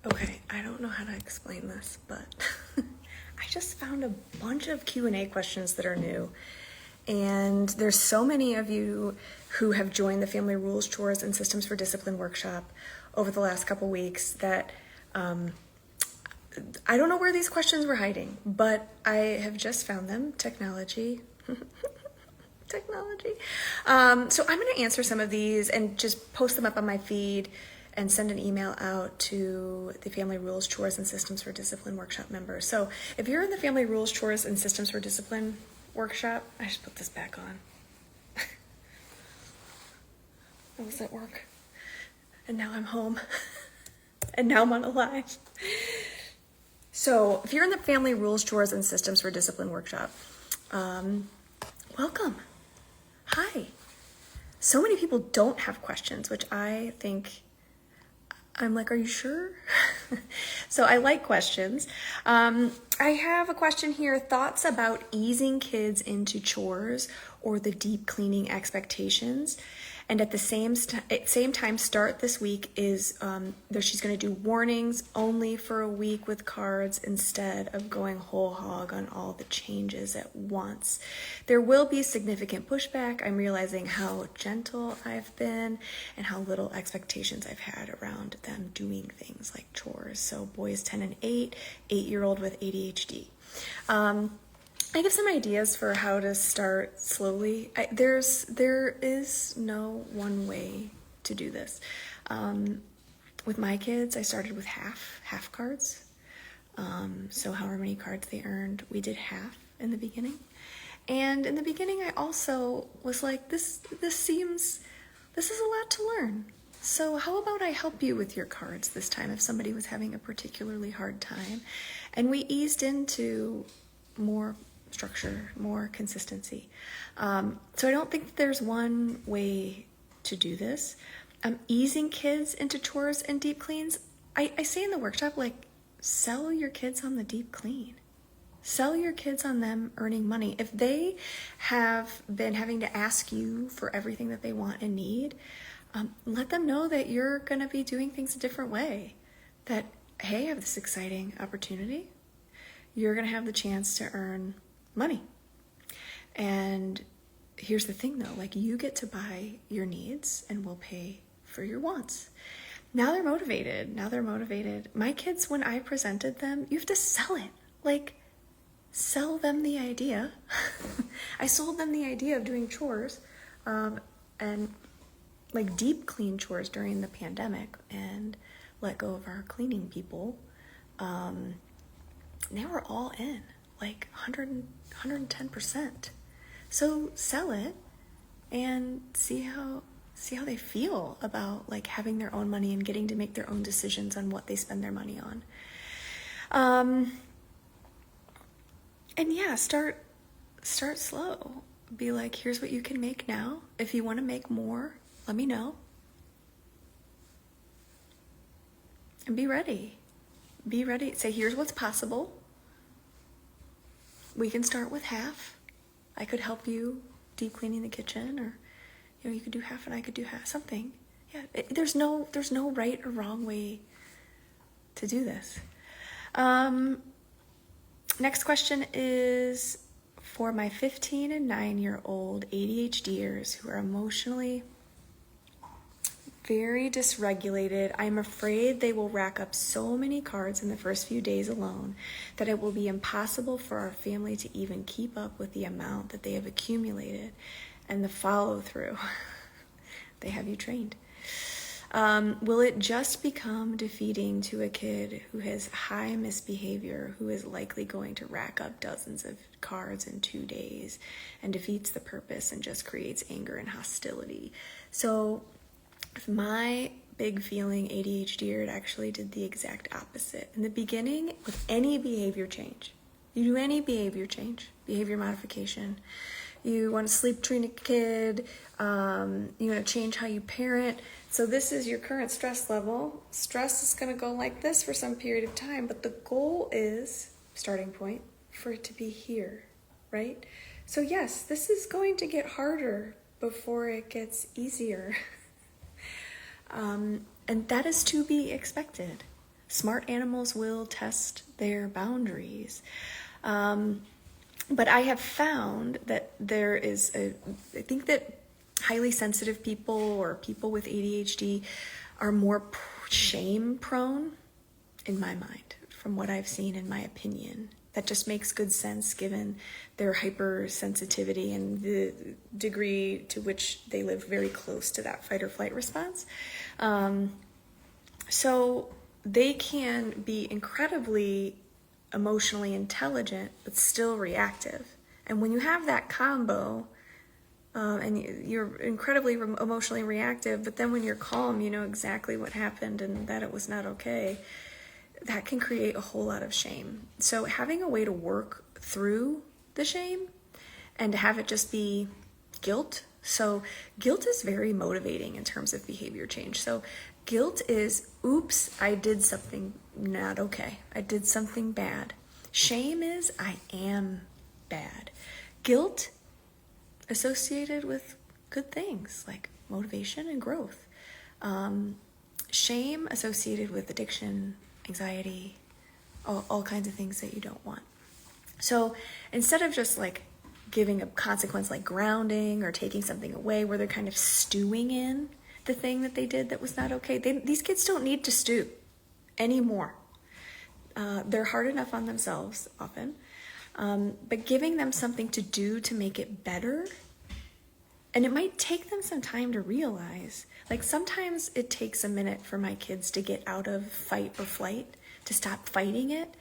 Okay, I don't know how to explain this, but I just found a bunch of Q&A questions that are new. And there's so many of you who have joined the Family Rules, Chores, and Systems for Discipline workshop over the last couple weeks that I don't know where these questions were hiding, but I have just found them. Technology. Technology. So I'm going to answer some of these and just post them up on my feed and send an email out to the Family Rules, Chores, and Systems for Discipline workshop members. So if you're in the Family Rules, Chores, and Systems for Discipline workshop, I should put this back on. I was at work, and now I'm home, and now I'm on a live. So if you're in the Family Rules, Chores, and Systems for Discipline workshop, welcome. Hi. So many people don't have questions, which I think, I'm like, are you sure? So I like questions. I have a question here, thoughts about easing kids into chores or the deep cleaning expectations. And at the same time, start this week is she's going to do warnings only for a week with cards instead of going whole hog on all the changes at once. There will be significant pushback. I'm realizing how gentle I've been and how little expectations I've had around them doing things like chores. So boys 10 and 8, 8-year-old with ADHD. I give some ideas for how to start slowly. There is no one way to do this. With my kids, I started with half cards. So however many cards they earned, we did half in the beginning. And in the beginning, I also was like, this is a lot to learn. So how about I help you with your cards this time if somebody was having a particularly hard time? And we eased into more structure, more consistency. So I don't think there's one way to do this. Easing kids into chores and deep cleans, I say in the workshop, like, sell your kids on the deep clean. Sell your kids on them earning money. If they have been having to ask you for everything that they want and need, let them know that you're going to be doing things a different way. That, hey, I have this exciting opportunity. You're going to have the chance to earn money. And here's the thing though, like, you get to buy your needs and we'll pay for your wants. Now they're motivated. My kids, when I presented them, you have to sell it. Like, sell them the idea. I sold them the idea of doing chores, and like deep clean chores during the pandemic and let go of our cleaning people. They were all in, like 110%. So sell it and see how they feel about like having their own money and getting to make their own decisions on what they spend their money on. And yeah, start slow. Be like, here's what you can make now. If you want to make more, let me know. And be ready. Say, here's what's possible. We can start with half. I could help you deep cleaning the kitchen, or you could do half and I could do half. Something. Yeah. There's no right or wrong way to do this. Next question is for my 15 and 9-year-old ADHDers who are emotionally very dysregulated. I'm afraid they will rack up so many cards in the first few days alone that it will be impossible for our family to even keep up with the amount that they have accumulated and the follow through. They have you trained. Will it just become defeating to a kid who has high misbehavior, who is likely going to rack up dozens of cards in 2 days and defeats the purpose and just creates anger and hostility? So with my big feeling ADHD, it actually did the exact opposite. In the beginning, with any behavior change, you do any behavior change, behavior modification, you want to sleep train a kid, you want to change how you parent. So this is your current stress level. Stress is going to go like this for some period of time, but the goal is, starting point, for it to be here, right? So yes, this is going to get harder before it gets easier. And that is to be expected. Smart animals will test their boundaries. But I have found that I think that highly sensitive people or people with ADHD are more shame prone, in my mind, from what I've seen, in my opinion. That just makes good sense given their hypersensitivity and the degree to which they live very close to that fight or flight response. So they can be incredibly emotionally intelligent, but still reactive. And when you have that combo, and you're incredibly emotionally reactive, but then when you're calm, you know exactly what happened and that it was not okay, that can create a whole lot of shame. So having a way to work through the shame and to have it just be guilt. So guilt is very motivating in terms of behavior change. So guilt is, oops, I did something not okay. I did something bad. Shame is, I am bad. Guilt associated with good things like motivation and growth. Shame associated with addiction, anxiety, all kinds of things that you don't want. So instead of just like giving a consequence like grounding or taking something away where they're kind of stewing in the thing that they did that was not okay, these kids don't need to stew anymore. They're hard enough on themselves often, but giving them something to do to make it better. And it might take them some time to realize, like sometimes it takes a minute for my kids to get out of fight or flight, to stop fighting it.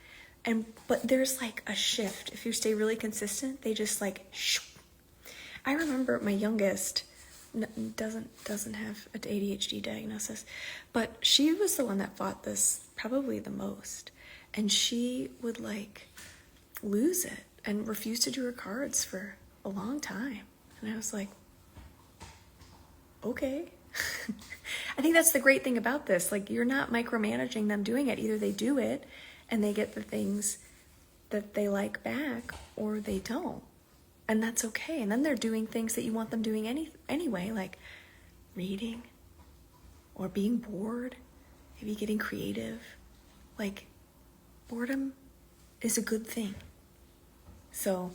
But there's like a shift. If you stay really consistent, they just like, shoo. I remember my youngest doesn't have an ADHD diagnosis, but she was the one that fought this probably the most. And she would like lose it and refuse to do her cards for a long time. And I was like, okay. I think that's the great thing about this. Like, you're not micromanaging them doing it. Either they do it and they get the things that they like back, or they don't. And that's okay. And then they're doing things that you want them doing anyway, like reading or being bored, maybe getting creative. Like, boredom is a good thing. So,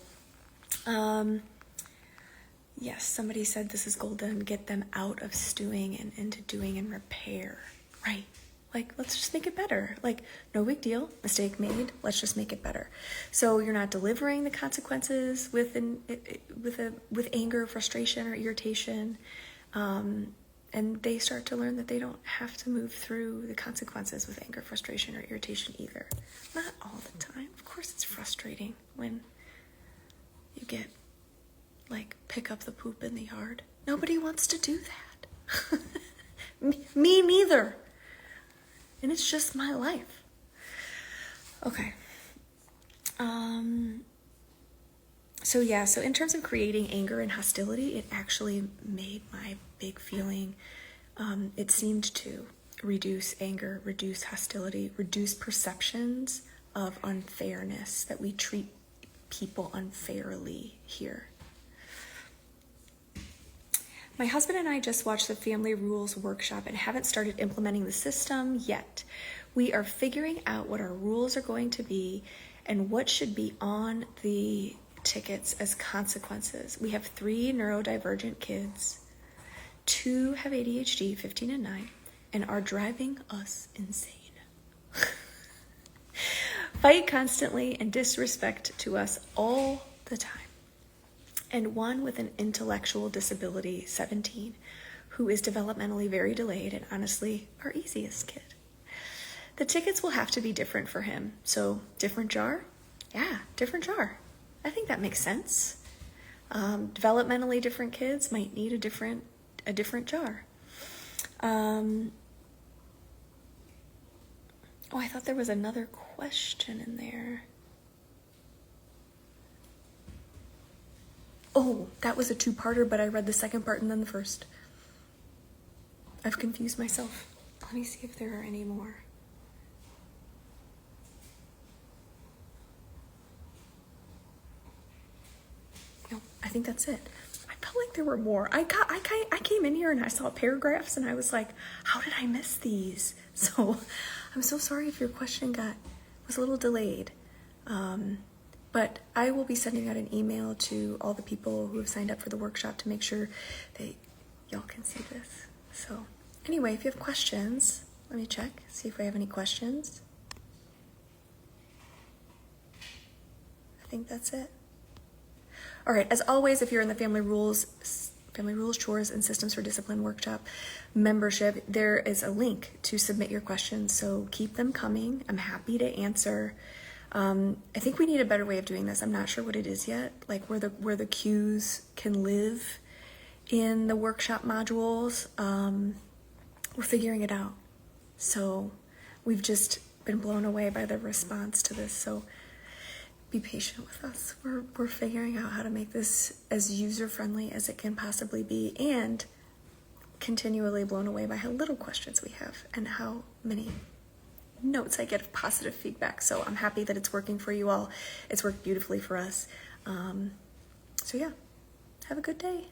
yes, somebody said this is golden. Get them out of stewing and into doing and repair. Right. Like, let's just make it better. Like, no big deal. Mistake made. Let's just make it better. So you're not delivering the consequences with anger, frustration, or irritation. And they start to learn that they don't have to move through the consequences with anger, frustration, or irritation either. Not all the time. Of course, it's frustrating when you get like pick up the poop in the yard. Nobody wants to do that. Me neither. And it's just my life. Okay. So in terms of creating anger and hostility, it actually made my big feeling. It seemed to reduce anger, reduce hostility, reduce perceptions of unfairness, that we treat people unfairly here. My husband and I just watched the Family Rules Workshop and haven't started implementing the system yet. We are figuring out what our rules are going to be and what should be on the tickets as consequences. We have 3 neurodivergent kids. 2 have ADHD, 15 and 9, and are driving us insane. Fight constantly and disrespect to us all the time. And one with an intellectual disability, 17, who is developmentally very delayed and honestly our easiest kid. The tickets will have to be different for him. So, different jar? Yeah, different jar. I think that makes sense. Developmentally different kids might need a different jar. I thought there was another question in there. Oh, that was a 2-parter, but I read the second part and then the first. I've confused myself. Let me see if there are any more. No, I think that's it. I felt like there were more. I came in here and I saw paragraphs and I was like, how did I miss these? So I'm so sorry if your question was a little delayed. But I will be sending out an email to all the people who have signed up for the workshop to make sure that y'all can see this. So anyway, if you have questions, let me check, see if I have any questions. I think that's it. All right, as always, if you're in the Family Rules, Chores, and Systems for Discipline workshop membership, there is a link to submit your questions, so keep them coming. I'm happy to answer. I think we need a better way of doing this. I'm not sure what it is yet, like where the cues can live in the workshop modules. We're figuring it out. So we've just been blown away by the response to this, so be patient with us. We're figuring out how to make this as user-friendly as it can possibly be, and continually blown away by how little questions we have and how many notes I get of positive feedback. So I'm happy that it's working for you all. It's worked beautifully for us. So yeah, have a good day.